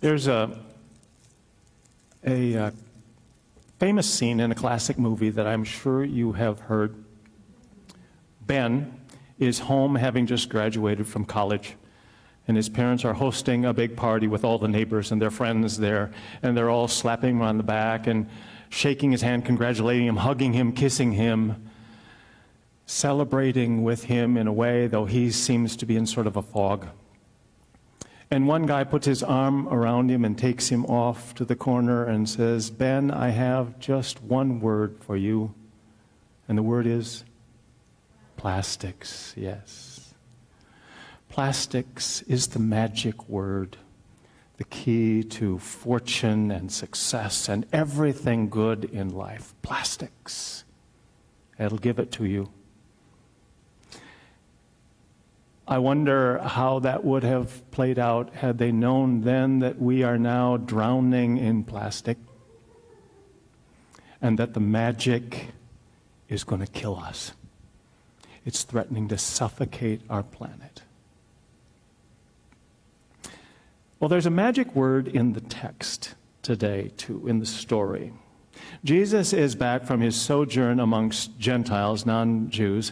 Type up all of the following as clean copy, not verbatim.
There's a famous scene in a classic movie that I'm sure you have heard. Ben is home having just graduated from college, and his parents are hosting a big party with all the neighbors and their friends there, and they're all slapping him on the back and shaking his hand, congratulating him, hugging him, kissing him, celebrating with him in a way, though he seems to be in sort of a fog. And one guy puts his arm around him and takes him off to the corner and says, "Ben, I have just one word for you." And the word is plastics. Yes. Plastics is the magic word, the key to fortune and success and everything good in life. Plastics. It'll give it to you. I wonder how that would have played out had they known then that we are now drowning in plastic and that the magic is going to kill us. It's threatening to suffocate our planet. Well, there's a magic word in the text today, too, in the story. Jesus is back from his sojourn amongst Gentiles, non-Jews.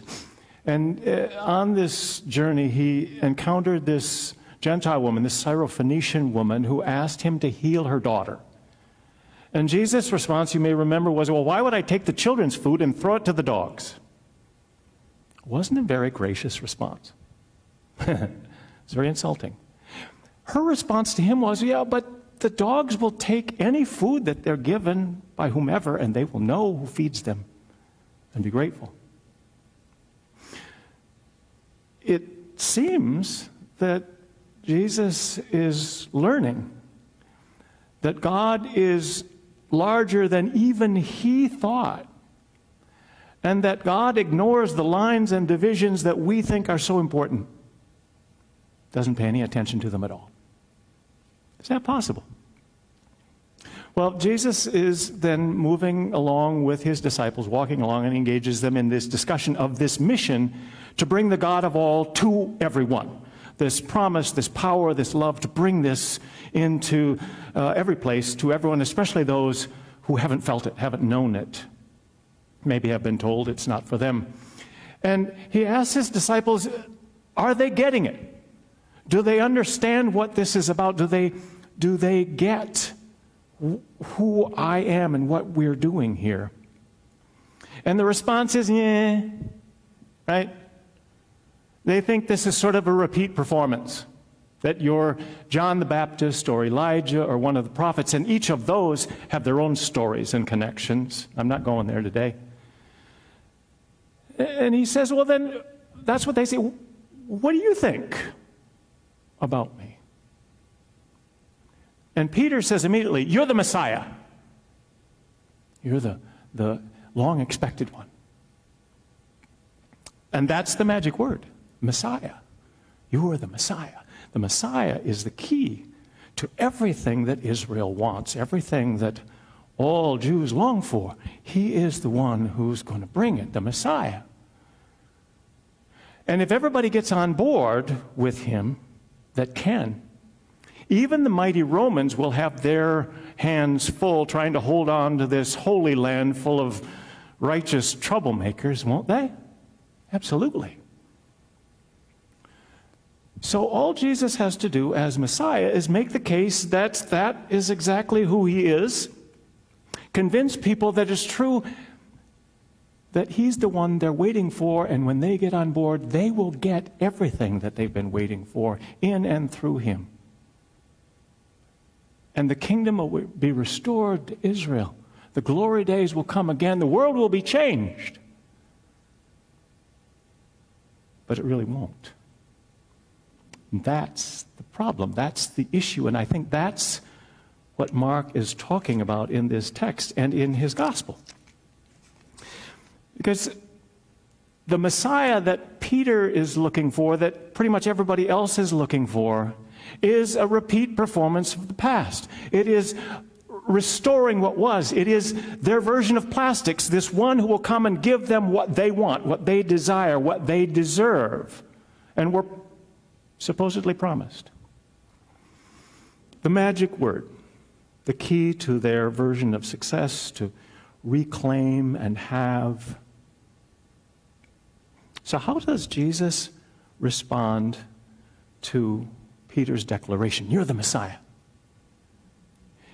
And on this journey, he encountered this Gentile woman, this Syrophoenician woman, who asked him to heal her daughter. And Jesus' response, you may remember, was, "Well, why would I take the children's food and throw it to the dogs?" Wasn't a very gracious response. It's very insulting. Her response to him was, "Yeah, but the dogs will take any food that they're given by whomever, and they will know who feeds them and be grateful." It seems that Jesus is learning that God is larger than even he thought, and that God ignores the lines and divisions that we think are so important. Doesn't pay any attention to them at all. Is that possible? Well, Jesus is then moving along with his disciples, walking along, and engages them in this discussion of this mission to bring the God of all to everyone. This promise, this power, this love, to bring this into every place, to everyone, especially those who haven't felt it, haven't known it, maybe have been told it's not for them. And he asks his disciples, are they getting it? Do they understand what this is about? Do they get who I am and what we're doing here? And the response is, yeah, right? They think this is sort of a repeat performance, that you're John the Baptist or Elijah or one of the prophets, and each of those have their own stories and connections. I'm not going there today. And he says, well, then, that's what they say. What do you think about me? And Peter says immediately, you're the Messiah. You're the long-expected one. And that's the magic word, Messiah. You are the Messiah. The Messiah is the key to everything that Israel wants, everything that all Jews long for. He is the one who's going to bring it, the Messiah. And if everybody gets on board with him that can, even the mighty Romans will have their hands full trying to hold on to this holy land full of righteous troublemakers, won't they? Absolutely. So all Jesus has to do as Messiah is make the case that that is exactly who he is, convince people that it's true, that he's the one they're waiting for, and when they get on board, they will get everything that they've been waiting for in and through him. And the kingdom will be restored to Israel. The glory days will come again. The world will be changed. But it really won't. And that's the problem. That's the issue. And I think that's what Mark is talking about in this text and in his gospel. Because the Messiah that Peter is looking for, that pretty much everybody else is looking for, is a repeat performance of the past. It is restoring what was. It is their version of plastics, this one who will come and give them what they want, what they desire, what they deserve, and were supposedly promised. the magic word, the key to their version of success, to reclaim and have. So how does Jesus respond to Peter's declaration, "You're the Messiah"?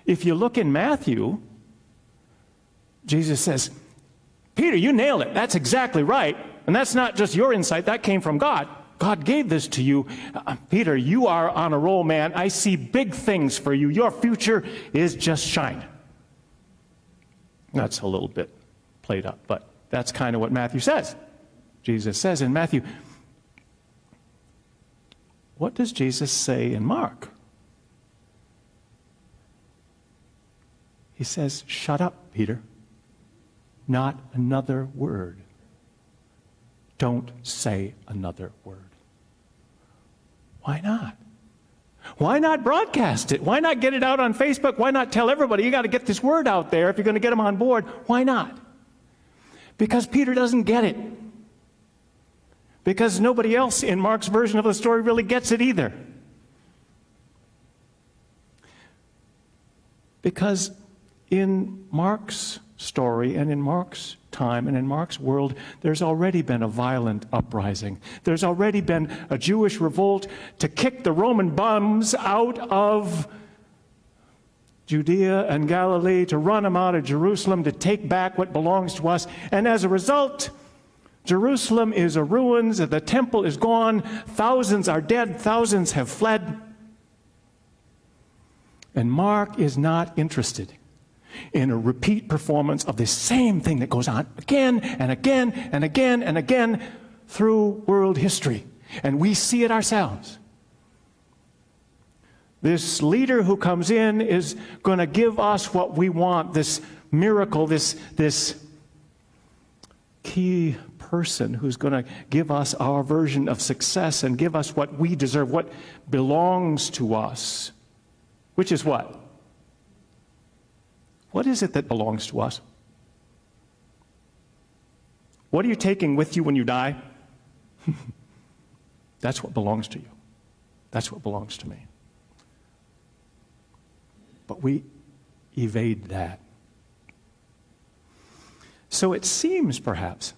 If you look in Matthew, Jesus says, "Peter, you nailed it. That's exactly right. And that's not just your insight. That came from God. God gave this to you. Peter, you are on a roll, man. I see big things for you. Your future is just shine." That's a little bit played up, but that's kind of what Matthew says. Jesus says in Matthew. What does Jesus say in Mark? He says, "Shut up, Peter. Not another word. Don't say another word." Why not? Why not broadcast it? Why not get it out on Facebook? Why not tell everybody, you got to get this word out there if you're going to get them on board? Why not? Because Peter doesn't get it. Because nobody else in Mark's version of the story really gets it either. Because in Mark's story and in Mark's time and in Mark's world, there's already been a violent uprising. There's already been a Jewish revolt to kick the Roman bums out of Judea and Galilee, to run them out of Jerusalem, to take back what belongs to us. And as a result, Jerusalem is a ruins, the temple is gone, thousands are dead, thousands have fled. And Mark is not interested in a repeat performance of the same thing that goes on again and again and again and again through world history. And we see it ourselves. This leader who comes in is going to give us what we want, this miracle, this key person who's going to give us our version of success and give us what we deserve, what belongs to us. Which is what? What is it that belongs to us? What are you taking with you when you die? That's what belongs to you. That's what belongs to me. But we evade that. So it seems, perhaps,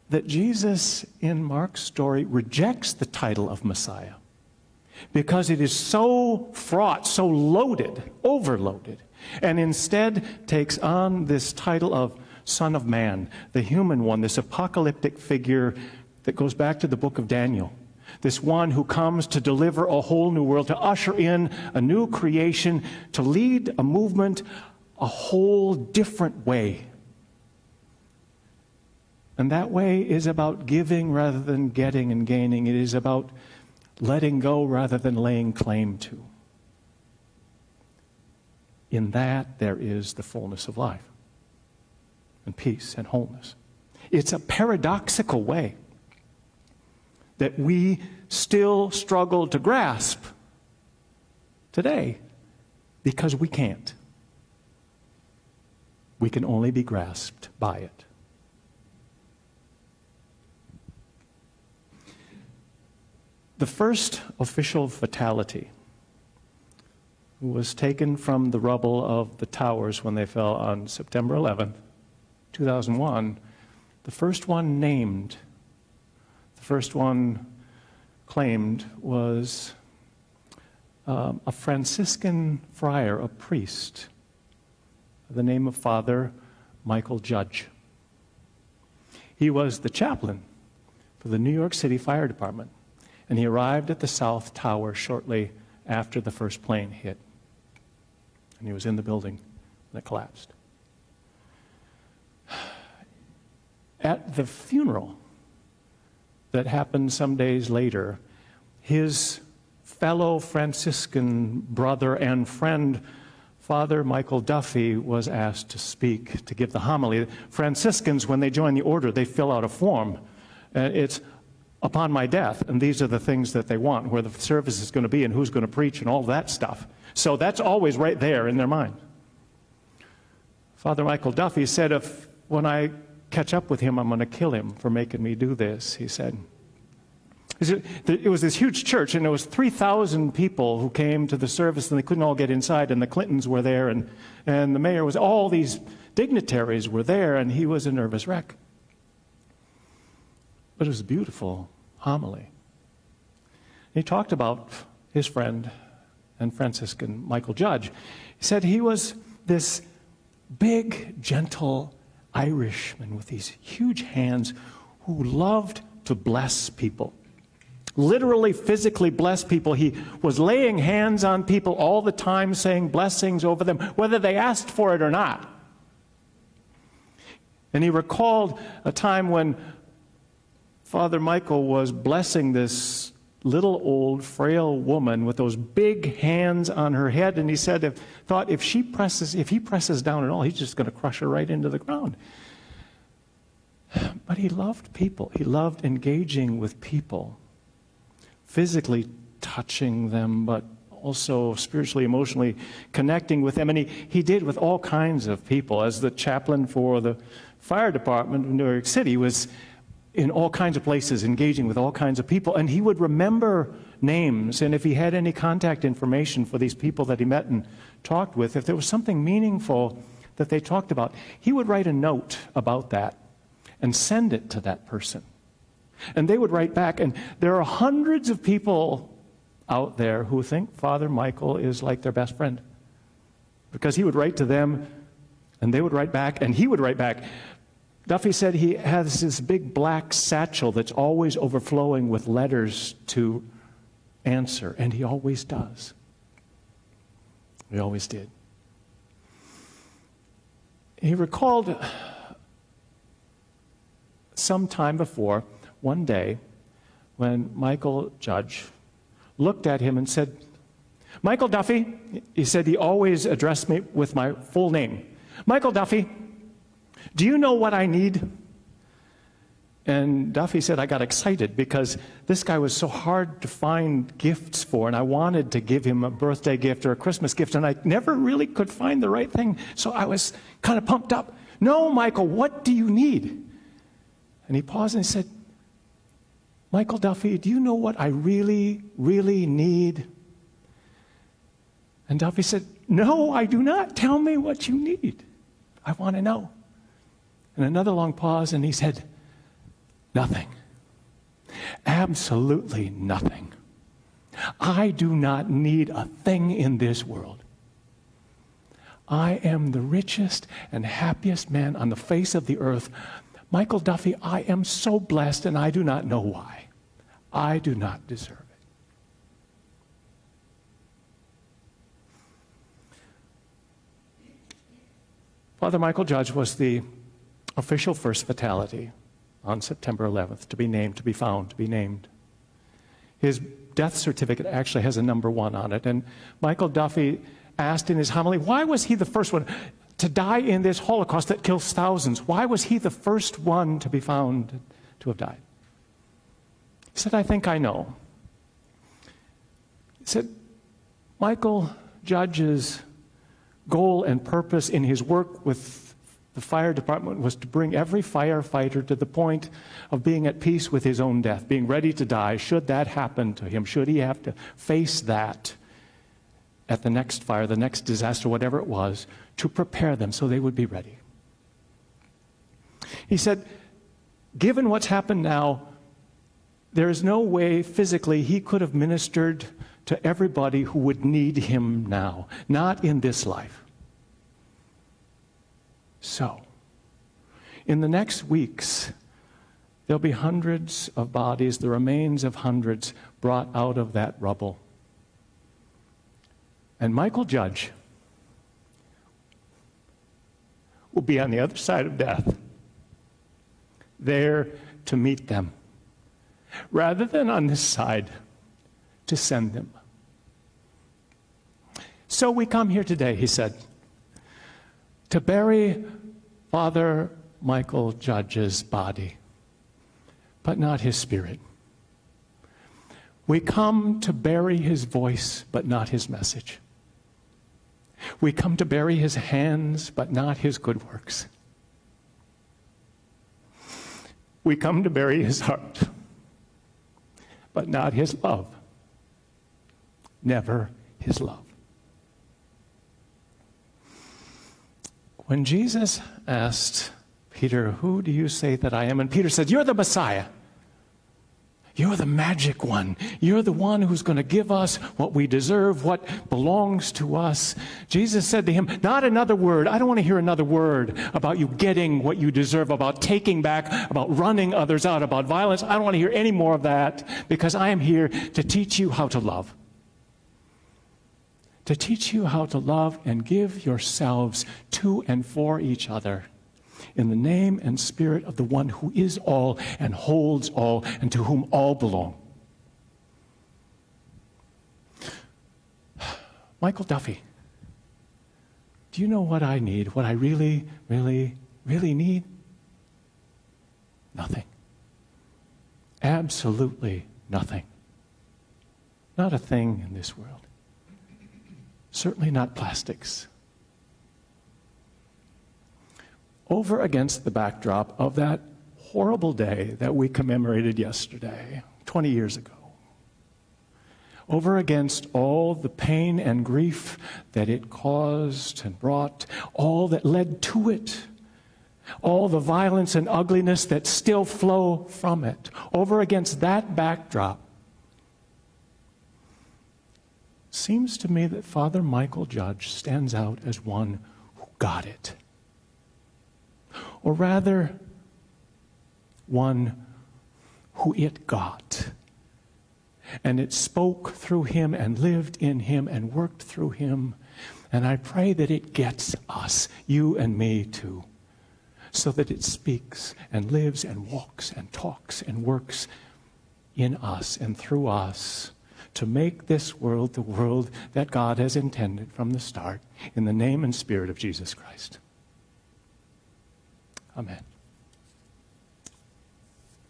that Jesus in Mark's story rejects the title of Messiah because it is so fraught, so loaded, overloaded, and instead takes on this title of Son of Man, the human one, this apocalyptic figure that goes back to the book of Daniel. This one who comes to deliver a whole new world, to usher in a new creation, to lead a movement a whole different way. And that way is about giving rather than getting and gaining. It is about letting go rather than laying claim to. In that, there is the fullness of life and peace and wholeness. It's a paradoxical way that we still struggle to grasp today because we can't. We can only be grasped by it. The first official fatality was taken from the rubble of the towers when they fell on September 11th, 2001. The first one named, the first one claimed was a Franciscan friar, a priest, the name of Father Michael Judge. He was the chaplain for the New York City Fire Department, and he arrived at the South Tower shortly after the first plane hit. And he was in the building when it collapsed. At the funeral that happened some days later, his fellow Franciscan brother and friend, Father Michael Duffy, was asked to speak, to give the homily. Franciscans, when they join the order, they fill out a form. It's upon my death, and these are the things that they want, where the service is going to be and who's going to preach and all that stuff. So that's always right there in their mind. Father Michael Duffy said, if when I catch up with him, I'm going to kill him for making me do this, he said. It was this huge church, and there was 3,000 people who came to the service, and they couldn't all get inside, and the Clintons were there, and the mayor was, all these dignitaries were there, and he was a nervous wreck. But it was a beautiful homily. He talked about his friend and Franciscan Michael Judge. He said he was this big, gentle Irishman with these huge hands who loved to bless people. Literally, physically bless people. He was laying hands on people all the time, saying blessings over them, whether they asked for it or not. And he recalled a time when Father Michael was blessing this little old frail woman with those big hands on her head, and he said, if he presses down at all, he's just going to crush her right into the ground. But he loved people. He loved engaging with people, physically touching them, but also spiritually, emotionally connecting with them. And he did with all kinds of people. As the chaplain for the fire department in New York City, was in all kinds of places, engaging with all kinds of people. And he would remember names, and if he had any contact information for these people that he met and talked with, if there was something meaningful that they talked about, he would write a note about that and send it to that person. And they would write back, and there are hundreds of people out there who think Father Michael is like their best friend. Because he would write to them, and they would write back, and he would write back. Duffy said he has this big black satchel that's always overflowing with letters to answer, and he always does. He always did. He recalled some time before, one day, when Michael Judge looked at him and said, "Michael Duffy," he said, he always addressed me with my full name. "Michael Duffy, do you know what I need?" And Duffy said, I got excited because this guy was so hard to find gifts for, and I wanted to give him a birthday gift or a Christmas gift, and I never really could find the right thing, so I was kind of pumped up. "No, Michael, what do you need?" And he paused and he said, "Michael Duffy, do you know what I really, really need?" And Duffy said, "No, I do not. Tell me what you need. I want to know." And another long pause, and he said, "Nothing. Absolutely nothing. I do not need a thing in this world. I am the richest and happiest man on the face of the earth. Michael Duffy, I am so blessed, and I do not know why. I do not deserve it." Father Michael Judge was the official first fatality on September 11th, to be named, to be found, to be named. His death certificate actually has a number 1 on it, and Michael Duffy asked in his homily, why was he the first one to die in this Holocaust that kills thousands? Why was he the first one to be found to have died? He said, "I think I know." He said, Michael Judge's goal and purpose in his work with the fire department was to bring every firefighter to the point of being at peace with his own death, being ready to die, should that happen to him, should he have to face that at the next fire, the next disaster, whatever it was, to prepare them so they would be ready. He said, given what's happened now, there is no way physically he could have ministered to everybody who would need him now, not in this life. So, in the next weeks, there'll be hundreds of bodies, the remains of hundreds, brought out of that rubble. And Michael Judge will be on the other side of death, there to meet them, rather than on this side to send them. So we come here today, he said, to bury Father Michael Judge's body, but not his spirit. We come to bury his voice, but not his message. We come to bury his hands, but not his good works. We come to bury his heart, but not his love. Never his love. When Jesus asked Peter, "Who do you say that I am?" and Peter said, "You're the Messiah. You're the magic one. You're the one who's going to give us what we deserve, what belongs to us." Jesus said to him, "Not another word. I don't want to hear another word about you getting what you deserve, about taking back, about running others out, about violence. I don't want to hear any more of that, because I am here to teach you how to love. To teach you how to love and give yourselves to and for each other, in the name and spirit of the one who is all and holds all and to whom all belong." Michael Duffy, do you know what I need? What I really, really, really need? Nothing. Absolutely nothing. Not a thing in this world. Certainly not plastics. Over against the backdrop of that horrible day that we commemorated yesterday, 20 years ago, over against all the pain and grief that it caused and brought, all that led to it, all the violence and ugliness that still flow from it, over against that backdrop, seems to me that Father Michael Judge stands out as one who got it. Or rather, one who it got. And it spoke through him and lived in him and worked through him. And I pray that it gets us, you and me too, so that it speaks and lives and walks and talks and works in us and through us to make this world the world that God has intended from the start, in the name and spirit of Jesus Christ. Amen.